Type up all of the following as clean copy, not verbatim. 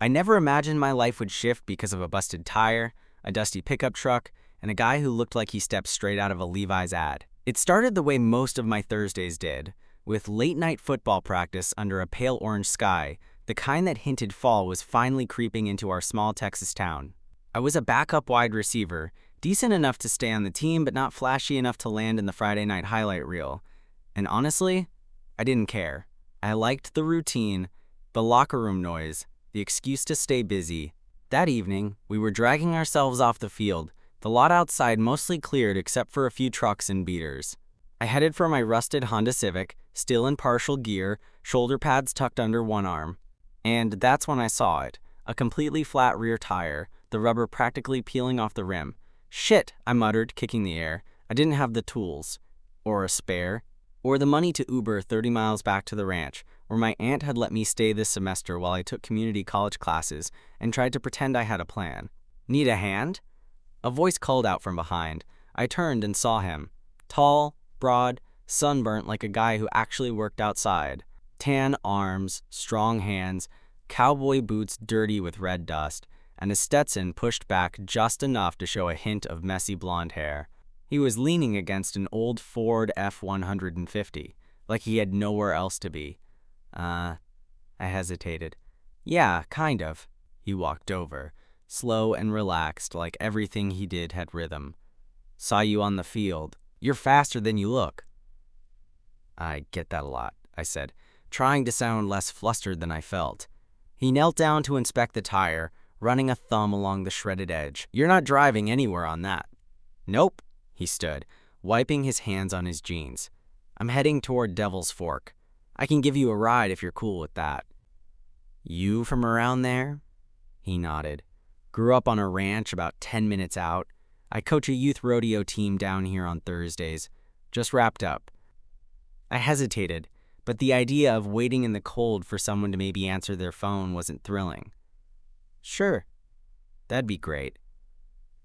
I never imagined my life would shift because of a busted tire, a dusty pickup truck, and a guy who looked like he stepped straight out of a Levi's ad. It started the way most of my Thursdays did, with late-night football practice under a pale orange sky. The kind that hinted fall was finally creeping into our small Texas town. I was a backup wide receiver, decent enough to stay on the team but not flashy enough to land in the Friday night highlight reel. And honestly, I didn't care. I liked the routine, the locker room noise, the excuse to stay busy. That evening, we were dragging ourselves off the field, the lot outside mostly cleared except for a few trucks and beaters. I headed for my rusted Honda Civic, still in partial gear, shoulder pads tucked under one arm. And that's when I saw it, a completely flat rear tire, the rubber practically peeling off the rim. Shit, I muttered, kicking the air. I didn't have the tools, or a spare, or the money to Uber 30 miles back to the ranch, where my aunt had let me stay this semester while I took community college classes and tried to pretend I had a plan. Need a hand? A voice called out from behind. I turned and saw him. Tall, broad, sunburnt like a guy who actually worked outside. Tan arms, strong hands, cowboy boots dirty with red dust, and a Stetson pushed back just enough to show a hint of messy blonde hair. He was leaning against an old Ford F-150, like he had nowhere else to be. I hesitated. Yeah, kind of. He walked over, slow and relaxed like everything he did had rhythm. Saw you on the field. You're faster than you look. I get that a lot, I said, trying to sound less flustered than I felt. He knelt down to inspect the tire, running a thumb along the shredded edge. You're not driving anywhere on that. Nope, he stood, wiping his hands on his jeans. I'm heading toward Devil's Fork. I can give you a ride if you're cool with that. You from around there? He nodded. Grew up on a ranch about 10 minutes out. I coach a youth rodeo team down here on Thursdays. Just wrapped up. I hesitated, but the idea of waiting in the cold for someone to maybe answer their phone wasn't thrilling. Sure, that'd be great.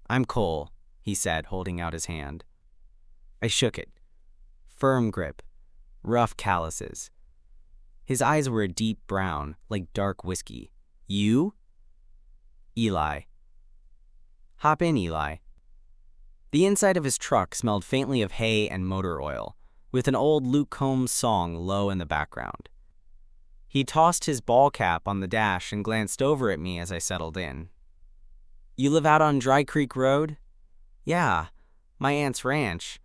I'm Cole, he said, holding out his hand. I shook it. Firm grip, rough calluses. His eyes were a deep brown, like dark whiskey. You? Eli. Hop in, Eli. The inside of his truck smelled faintly of hay and motor oil, with an old Luke Combs song low in the background. He tossed his ball cap on the dash and glanced over at me as I settled in. You live out on Dry Creek Road? Yeah, my aunt's ranch.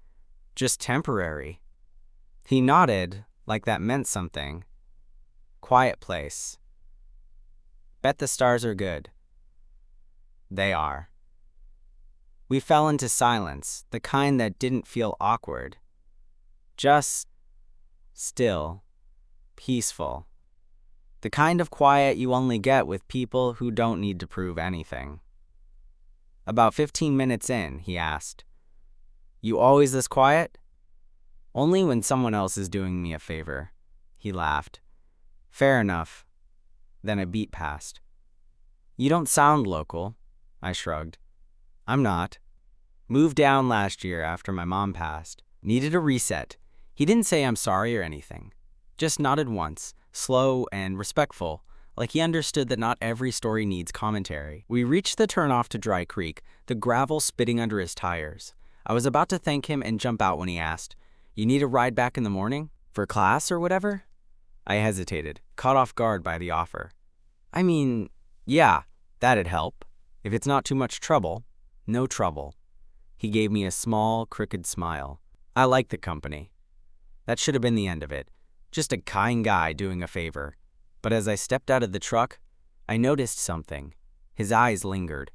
Just temporary. He nodded, like that meant something. Quiet place. Bet the stars are good. They are. We fell into silence, the kind that didn't feel awkward. Just still, peaceful. The kind of quiet you only get with people who don't need to prove anything. About 15 minutes in, he asked, You always this quiet? Only when someone else is doing me a favor. He laughed. Fair enough. Then a beat passed. You don't sound local, I shrugged. I'm not. Moved down last year after my mom passed. Needed a reset. He didn't say I'm sorry or anything. Just nodded once, slow and respectful, like he understood that not every story needs commentary. We reached the turnoff to Dry Creek, the gravel spitting under his tires. I was about to thank him and jump out when he asked, You need a ride back in the morning? For class or whatever? I hesitated, caught off guard by the offer. I mean, yeah, that'd help. If it's not too much trouble. No trouble. He gave me a small, crooked smile. I like the company. That should have been the end of it. Just a kind guy doing a favor. But as I stepped out of the truck, I noticed something. His eyes lingered.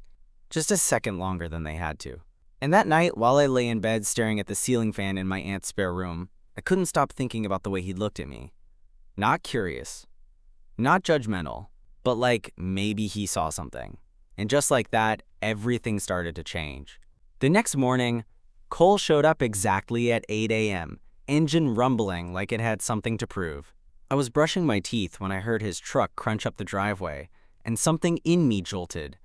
Just a second longer than they had to. And that night, while I lay in bed staring at the ceiling fan in my aunt's spare room, I couldn't stop thinking about the way he looked at me. Not curious. Not judgmental. But like maybe he saw something. And just like that, everything started to change. The next morning, Cole showed up exactly at 8 a.m., engine rumbling like it had something to prove. I was brushing my teeth when I heard his truck crunch up the driveway, and something in me jolted.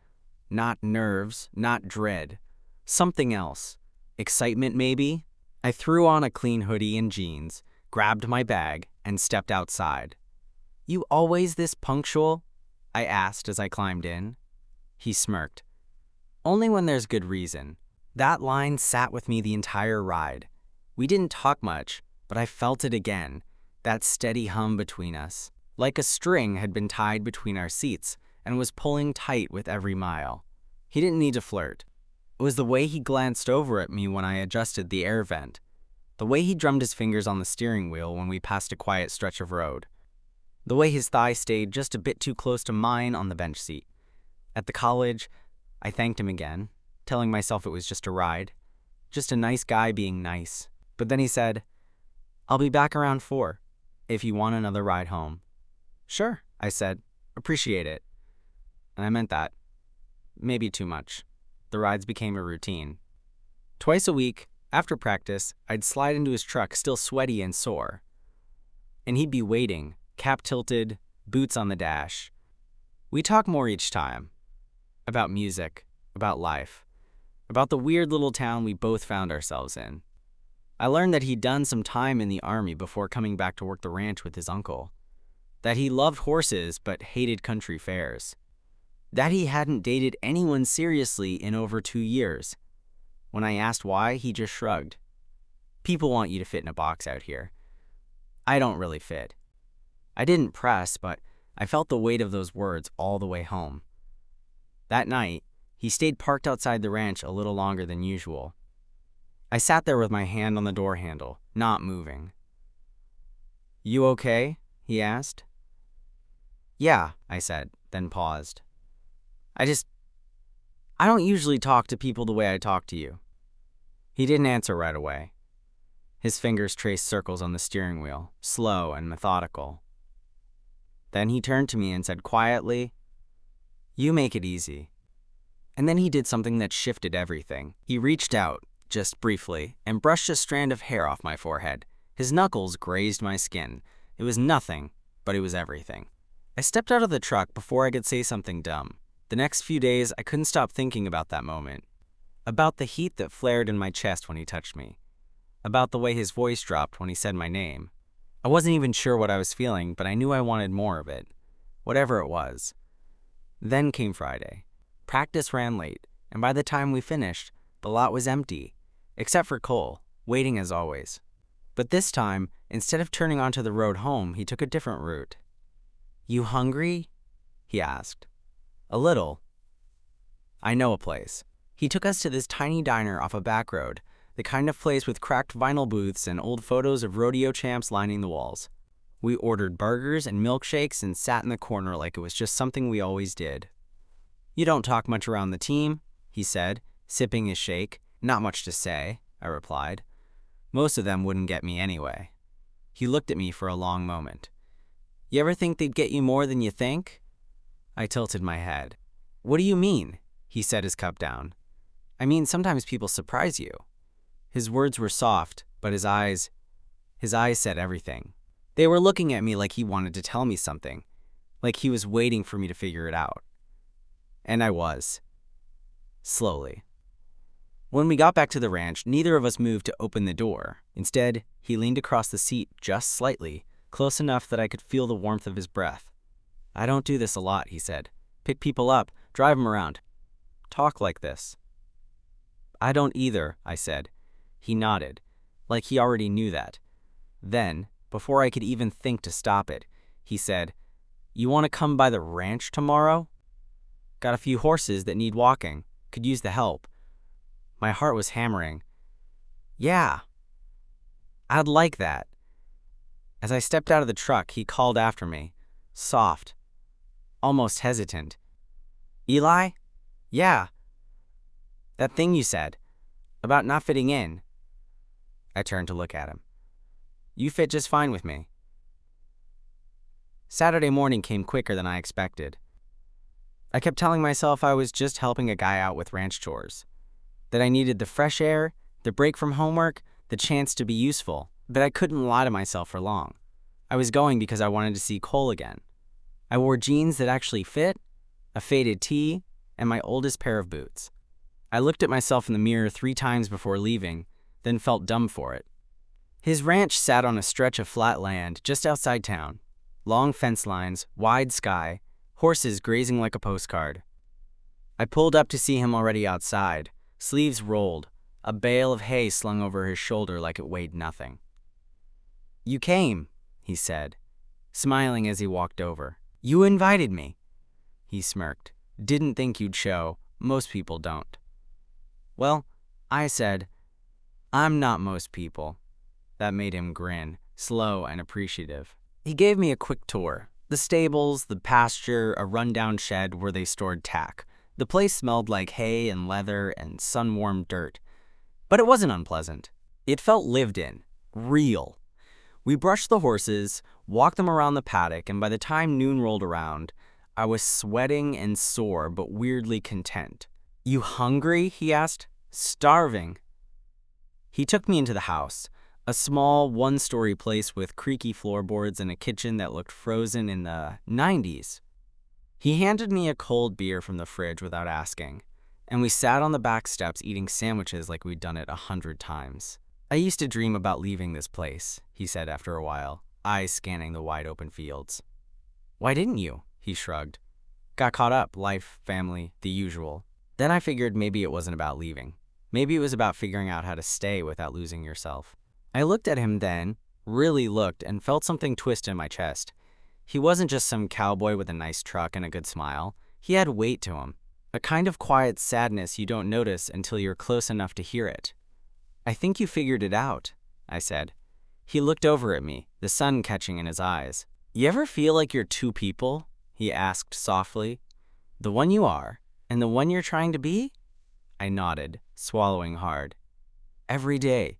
Not nerves, not dread. Something else. Excitement, maybe? I threw on a clean hoodie and jeans, grabbed my bag, and stepped outside. You always this punctual? I asked as I climbed in. He smirked. Only when there's good reason. That line sat with me the entire ride. We didn't talk much, but I felt it again, that steady hum between us, like a string had been tied between our seats and was pulling tight with every mile. He didn't need to flirt. It was the way he glanced over at me when I adjusted the air vent, the way he drummed his fingers on the steering wheel when we passed a quiet stretch of road, the way his thigh stayed just a bit too close to mine on the bench seat. At the college, I thanked him again, telling myself it was just a ride, just a nice guy being nice. But then he said, "I'll be back around 4, if you want another ride home." "Sure," I said. "Appreciate it." And I meant that. Maybe too much. The rides became a routine. Twice a week, after practice, I'd slide into his truck still sweaty and sore. And he'd be waiting, cap tilted, boots on the dash. We talked more each time. About music, about life, about the weird little town we both found ourselves in. I learned that he'd done some time in the army before coming back to work the ranch with his uncle. That he loved horses but hated country fairs. That he hadn't dated anyone seriously in over 2 years. When I asked why, he just shrugged. "People want you to fit in a box out here. I don't really fit." I didn't press, but I felt the weight of those words all the way home. That night, he stayed parked outside the ranch a little longer than usual. I sat there with my hand on the door handle, not moving. "You okay?" he asked. "Yeah," I said, then paused. I don't usually talk to people the way I talk to you." He didn't answer right away. His fingers traced circles on the steering wheel, slow and methodical. Then he turned to me and said quietly, "You make it easy." And then he did something that shifted everything. He reached out, just briefly, and brushed a strand of hair off my forehead. His knuckles grazed my skin. It was nothing, but it was everything. I stepped out of the truck before I could say something dumb. The next few days, I couldn't stop thinking about that moment. About the heat that flared in my chest when he touched me. About the way his voice dropped when he said my name. I wasn't even sure what I was feeling, but I knew I wanted more of it. Whatever it was. Then came Friday. Practice ran late, and by the time we finished, the lot was empty, except for Cole, waiting as always. But this time, instead of turning onto the road home, he took a different route. "You hungry?" he asked. "A little." "I know a place." He took us to this tiny diner off a back road, the kind of place with cracked vinyl booths and old photos of rodeo champs lining the walls. We ordered burgers and milkshakes and sat in the corner like it was just something we always did. "You don't talk much around the team," he said, sipping his shake. "Not much to say," I replied. "Most of them wouldn't get me anyway." He looked at me for a long moment. "You ever think they'd get you more than you think?" I tilted my head. "What do you mean?" He set his cup down. "I mean, sometimes people surprise you." His words were soft, but his eyes said everything. They were looking at me like he wanted to tell me something, like he was waiting for me to figure it out. And I was. Slowly. When we got back to the ranch, neither of us moved to open the door. Instead, he leaned across the seat just slightly, close enough that I could feel the warmth of his breath. "I don't do this a lot," he said. "Pick people up, drive them around. Talk like this." "I don't either," I said. He nodded, like he already knew that. Then, before I could even think to stop it, he said, "You want to come by the ranch tomorrow? Got a few horses that need walking. Could use the help." My heart was hammering. "Yeah, I'd like that." As I stepped out of the truck, he called after me, soft, almost hesitant. "Eli? Yeah. That thing you said, about not fitting in." I turned to look at him. "You fit just fine with me." Saturday morning came quicker than I expected. I kept telling myself I was just helping a guy out with ranch chores, that I needed the fresh air, the break from homework, the chance to be useful, but I couldn't lie to myself for long. I was going because I wanted to see Cole again. I wore jeans that actually fit, a faded tee, and my oldest pair of boots. I looked at myself in the mirror 3 times before leaving, then felt dumb for it. His ranch sat on a stretch of flat land just outside town. Long fence lines, wide sky, horses grazing like a postcard. I pulled up to see him already outside, sleeves rolled, a bale of hay slung over his shoulder like it weighed nothing. "You came," he said, smiling as he walked over. "You invited me." He smirked. "Didn't think you'd show. Most people don't." "Well," I said, "I'm not most people." That made him grin, slow and appreciative. He gave me a quick tour. The stables, the pasture, a rundown shed where they stored tack. The place smelled like hay and leather and sun-warmed dirt. But it wasn't unpleasant. It felt lived in, real. We brushed the horses, walked them around the paddock, and by the time noon rolled around, I was sweating and sore but weirdly content. "You hungry?" he asked. "Starving." He took me into the house, a small one-story place with creaky floorboards and a kitchen that looked frozen in the 90s. He handed me a cold beer from the fridge without asking, and we sat on the back steps eating sandwiches like we'd done it 100 times. "I used to dream about leaving this place," he said after a while, eyes scanning the wide-open fields. "Why didn't you?" he shrugged. "Got caught up, life, family, the usual." Then I figured maybe it wasn't about leaving. Maybe it was about figuring out how to stay without losing yourself. I looked at him then, really looked, and felt something twist in my chest. He wasn't just some cowboy with a nice truck and a good smile. He had weight to him, a kind of quiet sadness you don't notice until you're close enough to hear it. "I think you figured it out," I said. He looked over at me, the sun catching in his eyes. "You ever feel like you're two people?" he asked softly. "The one you are, and the one you're trying to be?" I nodded, swallowing hard. "Every day."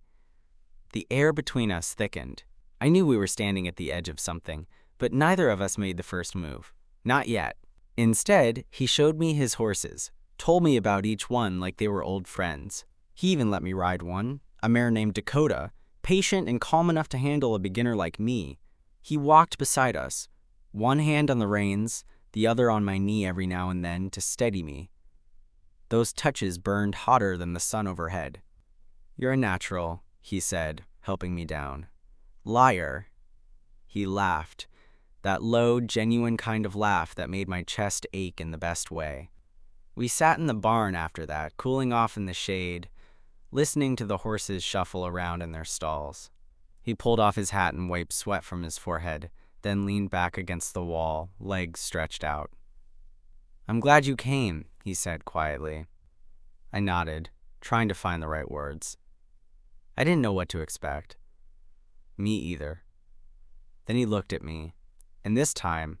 The air between us thickened. I knew we were standing at the edge of something, but neither of us made the first move. Not yet. Instead, he showed me his horses, told me about each one like they were old friends. He even let me ride one, a mare named Dakota, patient and calm enough to handle a beginner like me. He walked beside us, one hand on the reins, the other on my knee every now and then to steady me. Those touches burned hotter than the sun overhead. "You're a natural," he said, helping me down. "Liar." He laughed, that low, genuine kind of laugh that made my chest ache in the best way. We sat in the barn after that, cooling off in the shade, listening to the horses shuffle around in their stalls. He pulled off his hat and wiped sweat from his forehead, then leaned back against the wall, legs stretched out. "I'm glad you came," he said quietly. I nodded, trying to find the right words. I didn't know what to expect. Me either. Then he looked at me, and this time,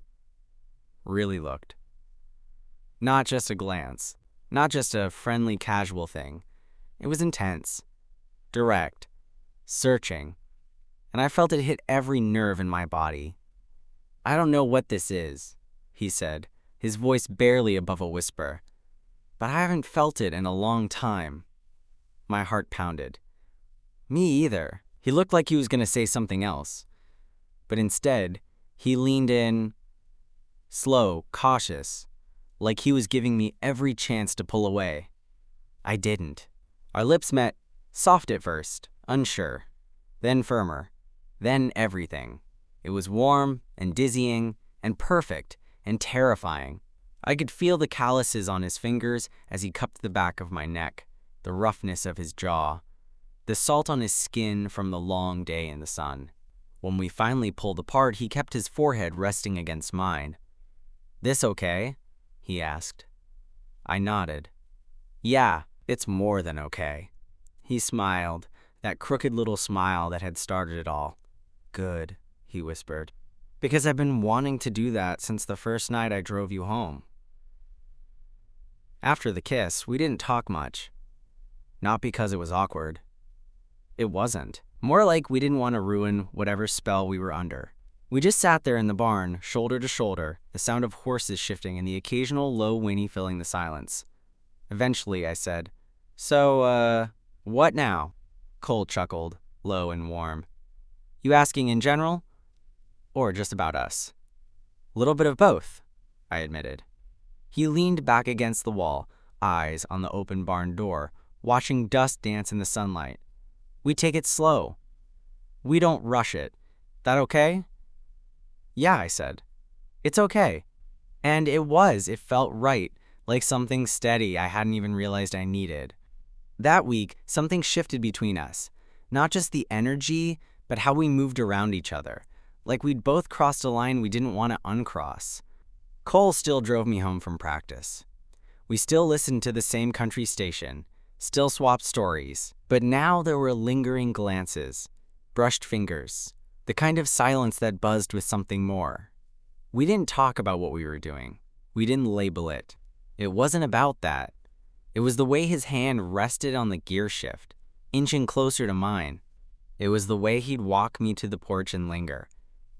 really looked. Not just a glance, not just a friendly, casual thing. It was intense, direct, searching, and I felt it hit every nerve in my body. "I don't know what this is," he said, his voice barely above a whisper, "but I haven't felt it in a long time." My heart pounded. Me either. He looked like he was going to say something else, but instead, he leaned in, slow, cautious, like he was giving me every chance to pull away. I didn't. Our lips met, soft at first, unsure, then firmer, then everything. It was warm and dizzying and perfect and terrifying. I could feel the calluses on his fingers as he cupped the back of my neck, the roughness of his jaw, the salt on his skin from the long day in the sun. When we finally pulled apart, he kept his forehead resting against mine. "This okay?" he asked. I nodded. "Yeah, it's more than okay." He smiled, that crooked little smile that had started it all. "Good," he whispered, "because I've been wanting to do that since the first night I drove you home." After the kiss, we didn't talk much. Not because it was awkward. It wasn't. More like we didn't want to ruin whatever spell we were under. We just sat there in the barn, shoulder to shoulder, the sound of horses shifting and the occasional low whinny filling the silence. Eventually, I said, "So, what now?" Cole chuckled, low and warm. "You asking in general? Or just about us?" "A little bit of both," I admitted. He leaned back against the wall, eyes on the open barn door, watching dust dance in the sunlight. "We take it slow. We don't rush it. That okay?" "Yeah," I said. "It's okay." And it felt right, like something steady I hadn't even realized I needed. That week, something shifted between us. Not just the energy, but how we moved around each other. Like we'd both crossed a line we didn't want to uncross. Cole still drove me home from practice. We still listened to the same country station, still swapped stories, but now there were lingering glances, brushed fingers, the kind of silence that buzzed with something more. We didn't talk about what we were doing. We didn't label it. It wasn't about that. It was the way his hand rested on the gear shift, inching closer to mine. It was the way he'd walk me to the porch and linger,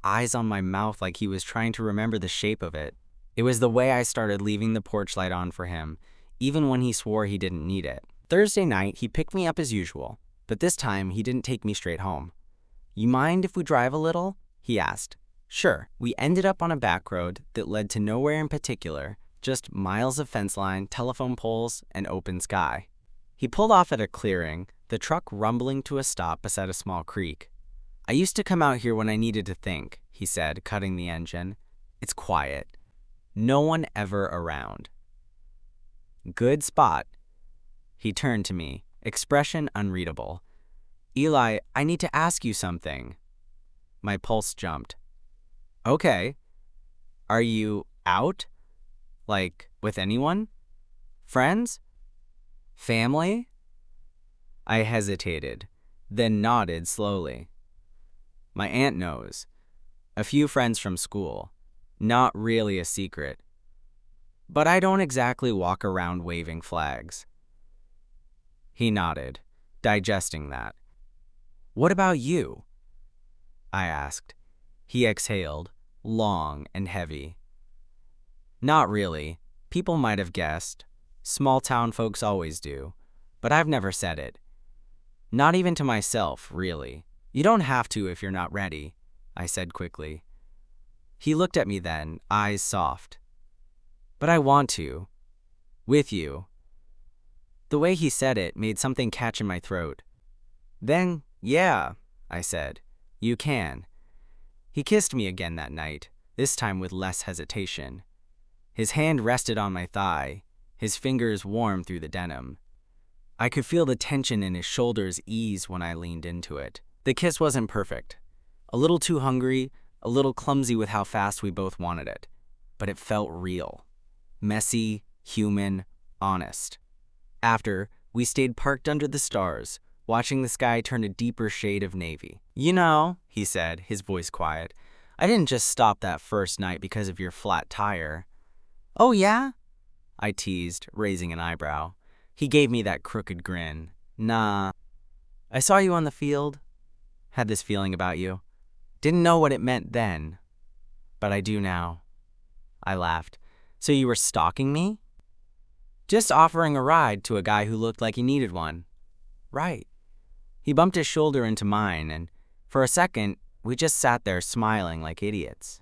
eyes on my mouth like he was trying to remember the shape of it. It was the way I started leaving the porch light on for him, even when he swore he didn't need it. Thursday night, he picked me up as usual, but this time he didn't take me straight home. "You mind if we drive a little?" he asked. Sure. We ended up on a back road that led to nowhere in particular, just miles of fence line, telephone poles, and open sky. He pulled off at a clearing, the truck rumbling to a stop beside a small creek. "I used to come out here when I needed to think," he said, cutting the engine. "It's quiet. No one ever around." "Good spot." He turned to me, expression unreadable. "Eli, I need to ask you something." My pulse jumped. "Okay. Are you out? Like, with anyone? Friends? Family?" I hesitated, then nodded slowly. "My aunt knows. A few friends from school. Not really a secret. But I don't exactly walk around waving flags." He nodded, digesting that. "What about you?" I asked. He exhaled, long and heavy. "Not really. People might have guessed. Small town folks always do. But I've never said it. Not even to myself, really. You don't have to if you're not ready," I said quickly. He looked at me then, eyes soft. "But I want to. With you." The way he said it made something catch in my throat. "Then, yeah," I said. "You can." He kissed me again that night, this time with less hesitation. His hand rested on my thigh, his fingers warm through the denim. I could feel the tension in his shoulders ease when I leaned into it. The kiss wasn't perfect. A little too hungry, a little clumsy with how fast we both wanted it. But it felt real. Messy, human, honest. After, we stayed parked under the stars, watching the sky turn a deeper shade of navy. "You know," he said, his voice quiet, "I didn't just stop that first night because of your flat tire." "Oh yeah?" I teased, raising an eyebrow. He gave me that crooked grin. "Nah. I saw you on the field. Had this feeling about you. Didn't know what it meant then. But I do now." I laughed. "So you were stalking me?" "Just offering a ride to a guy who looked like he needed one." "Right." He bumped his shoulder into mine, and for a second, we just sat there smiling like idiots.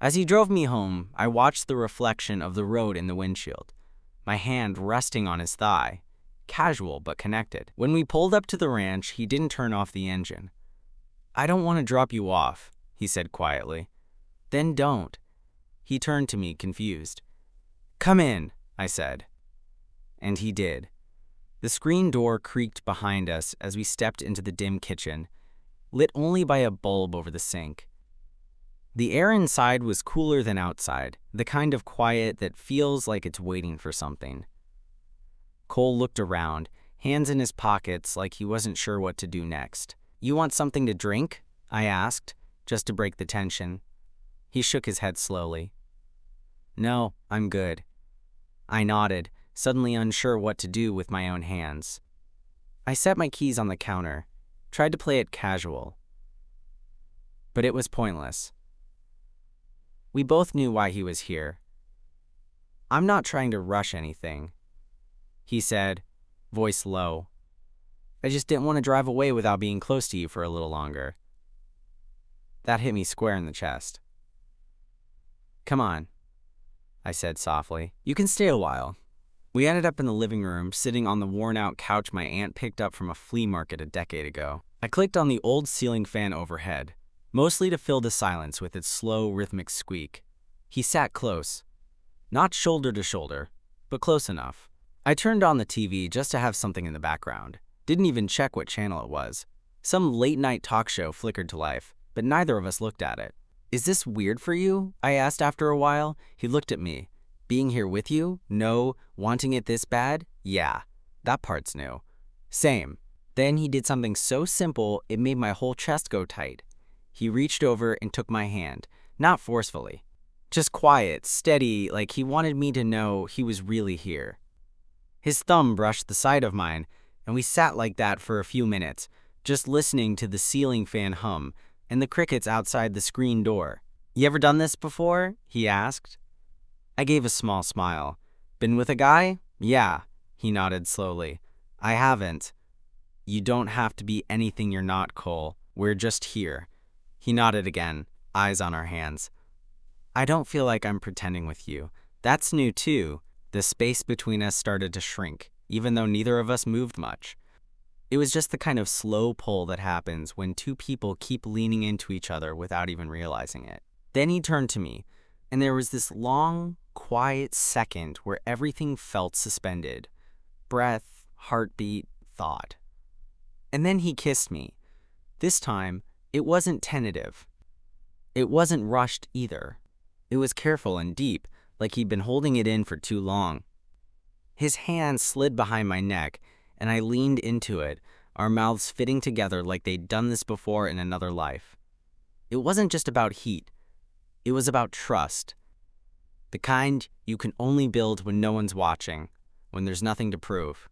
As he drove me home, I watched the reflection of the road in the windshield, my hand resting on his thigh, casual but connected. When we pulled up to the ranch, he didn't turn off the engine. "I don't want to drop you off," he said quietly. "Then don't." He turned to me, confused. "Come in," I said. And he did. The screen door creaked behind us as we stepped into the dim kitchen, lit only by a bulb over the sink. The air inside was cooler than outside, the kind of quiet that feels like it's waiting for something. Cole looked around, hands in his pockets like he wasn't sure what to do next. "You want something to drink?" I asked, just to break the tension. He shook his head slowly. "No, I'm good." I nodded, suddenly unsure what to do with my own hands. I set my keys on the counter, tried to play it casual. But it was pointless. We both knew why he was here. "I'm not trying to rush anything," he said, voice low. "I just didn't want to drive away without being close to you for a little longer." That hit me square in the chest. "Come on," I said softly. "You can stay a while." We ended up in the living room, sitting on the worn-out couch my aunt picked up from a flea market a decade ago. I clicked on the old ceiling fan overhead, mostly to fill the silence with its slow, rhythmic squeak. He sat close, Not shoulder to shoulder, but close enough. I turned on the TV just to have something in the background. Didn't even check what channel it was. Some late-night talk show flickered to life, but neither of us looked at it. "Is this weird for you?" I asked after a while. He looked at me. "Being here with you? No. Wanting it this bad? Yeah. That part's new." "Same." Then he did something so simple it made my whole chest go tight. He reached over and took my hand, not forcefully. Just quiet, steady, like he wanted me to know he was really here. His thumb brushed the side of mine, and we sat like that for a few minutes, just listening to the ceiling fan hum and the crickets outside the screen door. "You ever done this before?" he asked. I gave a small smile. "Been with a guy?" "Yeah," he nodded slowly. "I haven't." "You don't have to be anything you're not, Cole. We're just here." He nodded again, eyes on our hands. "I don't feel like I'm pretending with you. That's new too." The space between us started to shrink, even though neither of us moved much. It was just the kind of slow pull that happens when two people keep leaning into each other without even realizing it. Then he turned to me, and there was this long, quiet second where everything felt suspended. Breath, heartbeat, thought. And then he kissed me. This time, it wasn't tentative. It wasn't rushed either. It was careful and deep, like he'd been holding it in for too long. His hand slid behind my neck, and I leaned into it, our mouths fitting together like they'd done this before in another life. It wasn't just about heat. It was about trust. The kind you can only build when no one's watching, when there's nothing to prove.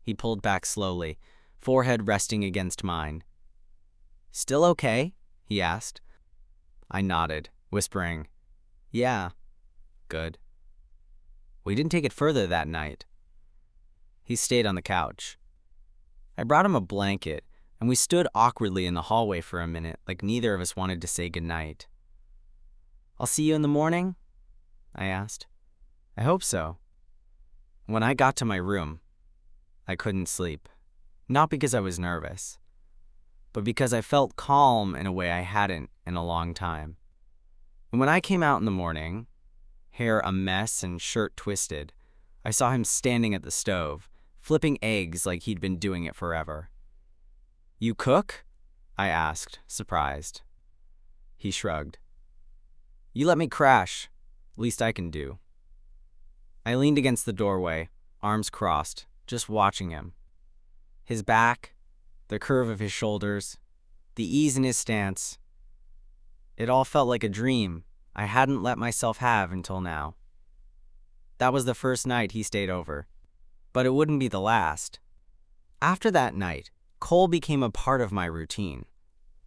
He pulled back slowly, forehead resting against mine. "Still okay?" he asked. I nodded, whispering, "Yeah, good." We didn't take it further that night. He stayed on the couch. I brought him a blanket, and we stood awkwardly in the hallway for a minute, like neither of us wanted to say goodnight. "I'll see you in the morning?" I asked. "I hope so." When I got to my room, I couldn't sleep. Not because I was nervous, but because I felt calm in a way I hadn't in a long time. And when I came out in the morning, hair a mess and shirt twisted, I saw him standing at the stove, flipping eggs like he'd been doing it forever. "You cook?" I asked, surprised. He shrugged. "You let me crash. Least I can do." I leaned against the doorway, arms crossed, just watching him. His back, the curve of his shoulders, the ease in his stance. It all felt like a dream I hadn't let myself have until now. That was the first night he stayed over, but it wouldn't be the last. After that night, Cole became a part of my routine.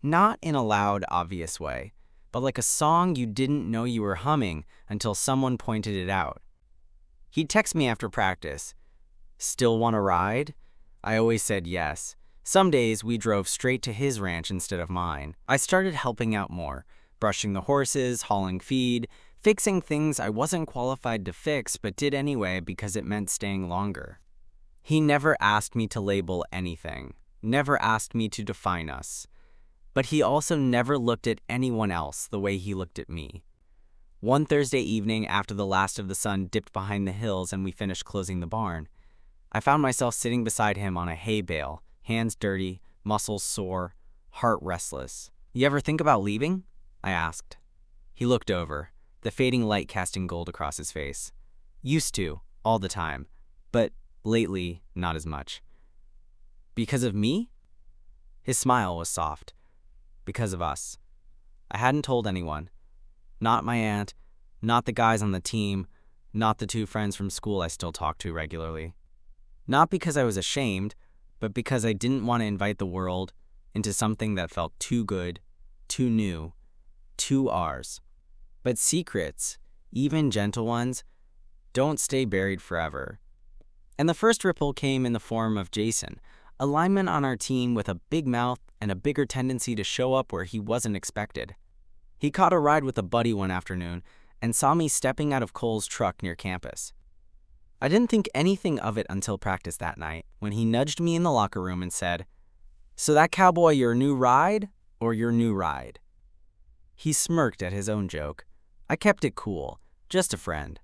Not in a loud, obvious way, but like a song you didn't know you were humming until someone pointed it out. He'd text me after practice. "Still want a ride?" I always said yes. Some days we drove straight to his ranch instead of mine. I started helping out more, brushing the horses, hauling feed, fixing things I wasn't qualified to fix but did anyway because it meant staying longer. He never asked me to label anything, never asked me to define us. But he also never looked at anyone else the way he looked at me. One Thursday evening after the last of the sun dipped behind the hills and we finished closing the barn, I found myself sitting beside him on a hay bale, hands dirty, muscles sore, heart restless. "You ever think about leaving?" I asked. He looked over, the fading light casting gold across his face. "Used to, all the time, but lately, not as much." "Because of me?" His smile was soft. "Because of us." I hadn't told anyone. Not my aunt, not the guys on the team, not the two friends from school I still talk to regularly. Not because I was ashamed, but because I didn't want to invite the world into something that felt too good, too new, too ours. But secrets, even gentle ones, don't stay buried forever. And the first ripple came in the form of Jason, a lineman on our team with a big mouth and a bigger tendency to show up where he wasn't expected. He caught a ride with a buddy one afternoon and saw me stepping out of Cole's truck near campus. I didn't think anything of it until practice that night, when he nudged me in the locker room and said, "So that Cowboy your new ride, or your new ride?" He smirked at his own joke. I kept it cool. Just a friend.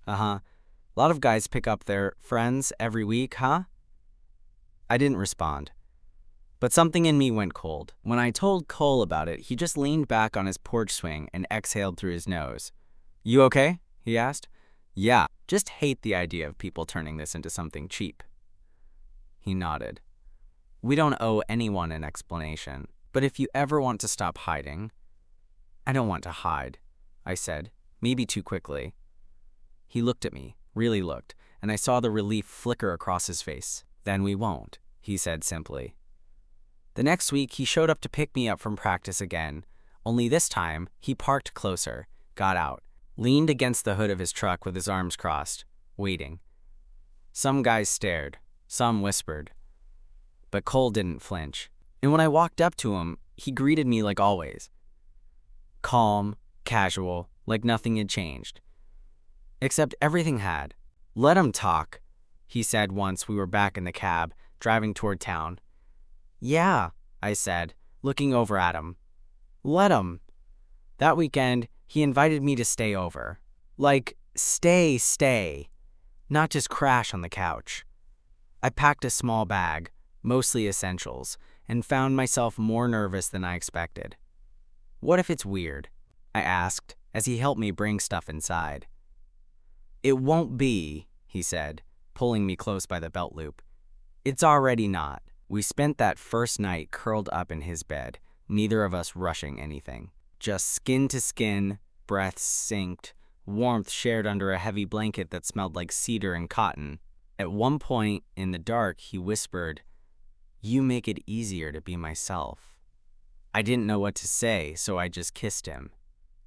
Uh-huh. A lot of guys pick up their friends every week, huh? I didn't respond. But something in me went cold. When I told Cole about it, he just leaned back on his porch swing and exhaled through his nose. You okay? He asked. Yeah, just hate the idea of people turning this into something cheap. He nodded. We don't owe anyone an explanation, but if you ever want to stop hiding— I don't want to hide, I said, maybe too quickly. He looked at me, really looked, and I saw the relief flicker across his face. Then we won't, he said simply. The next week, he showed up to pick me up from practice again, only this time, he parked closer, got out, leaned against the hood of his truck with his arms crossed, waiting. Some guys stared, some whispered, but Cole didn't flinch. And when I walked up to him, he greeted me like always. Calm, casual, like nothing had changed. Except everything had. Let him talk, he said once we were back in the cab, driving toward town. Yeah, I said, looking over at him. Let him. That weekend, he invited me to stay over. Like, stay. Not just crash on the couch. I packed a small bag, mostly essentials, and found myself more nervous than I expected. What if it's weird? I asked, as he helped me bring stuff inside. It won't be, he said, pulling me close by the belt loop. It's already not. We spent that first night curled up in his bed, neither of us rushing anything. Just skin to skin, breaths synced, warmth shared under a heavy blanket that smelled like cedar and cotton. At one point, in the dark, he whispered, "You make it easier to be myself." I didn't know what to say, so I just kissed him.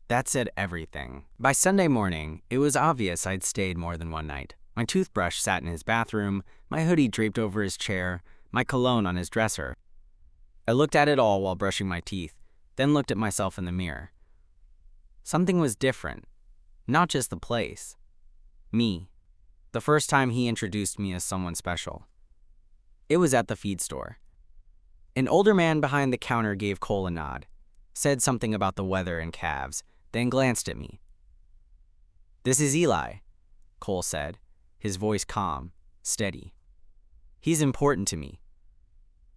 That said everything. By Sunday morning, it was obvious I'd stayed more than one night. My toothbrush sat in his bathroom, my hoodie draped over his chair, my cologne on his dresser. I looked at it all while brushing my teeth, then looked at myself in the mirror. Something was different. Not just the place. Me. The first time he introduced me as someone special. It was at the feed store. An older man behind the counter gave Cole a nod, said something about the weather and calves, then glanced at me. This is Eli, Cole said, his voice calm, steady. He's important to me.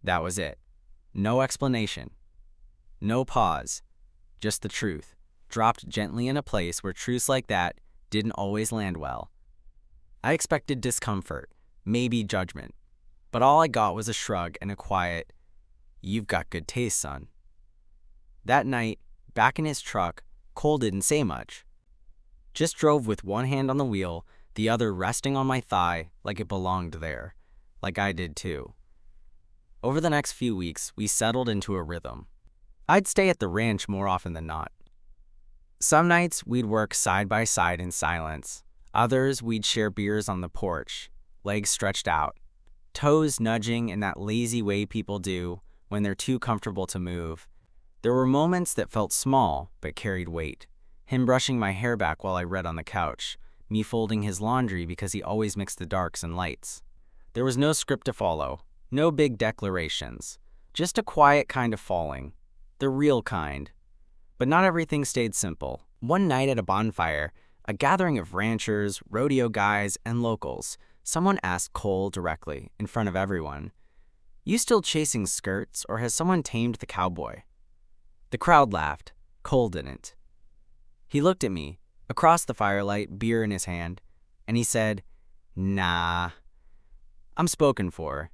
That was it. No explanation. No pause. Just the truth, dropped gently in a place where truths like that didn't always land well. I expected discomfort, maybe judgment, but all I got was a shrug and a quiet, "You've got good taste, son." That night, back in his truck, Cole didn't say much. Just drove with one hand on the wheel, the other resting on my thigh like it belonged there, like I did too. Over the next few weeks, we settled into a rhythm. I'd stay at the ranch more often than not. Some nights, we'd work side by side in silence. Others, we'd share beers on the porch, legs stretched out, toes nudging in that lazy way people do when they're too comfortable to move. There were moments that felt small but carried weight. Him brushing my hair back while I read on the couch, me folding his laundry because he always mixed the darks and lights. There was no script to follow, no big declarations, just a quiet kind of falling, the real kind. But not everything stayed simple. One night at a bonfire, a gathering of ranchers, rodeo guys, and locals, someone asked Cole directly, in front of everyone, "You still chasing skirts, or has someone tamed the cowboy?" The crowd laughed. Cole didn't. He looked at me, across the firelight, beer in his hand, and he said, "Nah, I'm spoken for."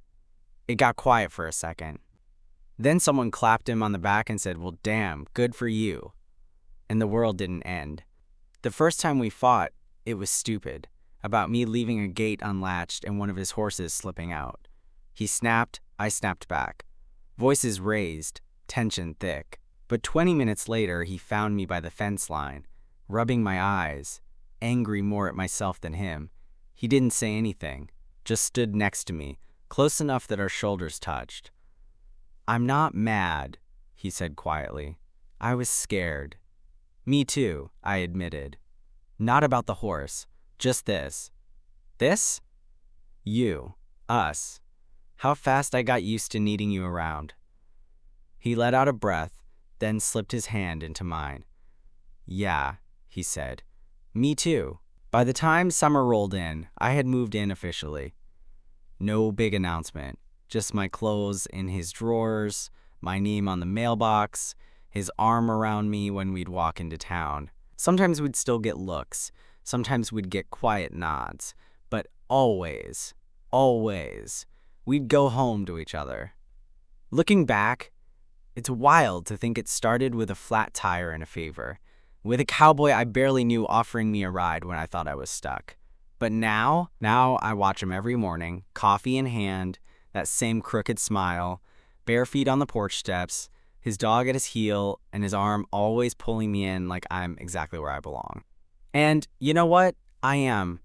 It got quiet for a second. Then someone clapped him on the back and said, "Well, damn, good for you." And the world didn't end. The first time we fought, it was stupid, about me leaving a gate unlatched and one of his horses slipping out. He snapped, I snapped back. Voices raised, tension thick. But 20 minutes later, he found me by the fence line, rubbing my eyes, angry more at myself than him. He didn't say anything, just stood next to me, close enough that our shoulders touched. "I'm not mad," he said quietly. "I was scared." "Me too," I admitted. "Not about the horse, just this." "This?" "You. Us. How fast I got used to needing you around." He let out a breath, then slipped his hand into mine. "Yeah," he said, Me too. By the time summer rolled in, I had moved in officially. No big announcement, just my clothes in his drawers, my name on the mailbox, his arm around me when we'd walk into town. Sometimes we'd still get looks, sometimes we'd get quiet nods, but always, we'd go home to each other. Looking back, it's wild to think it started with a flat tire and a favor, with a cowboy I barely knew offering me a ride when I thought I was stuck. But now I watch him every morning, coffee in hand, that same crooked smile, bare feet on the porch steps, his dog at his heel, and his arm always pulling me in like I'm exactly where I belong. And you know what? I am.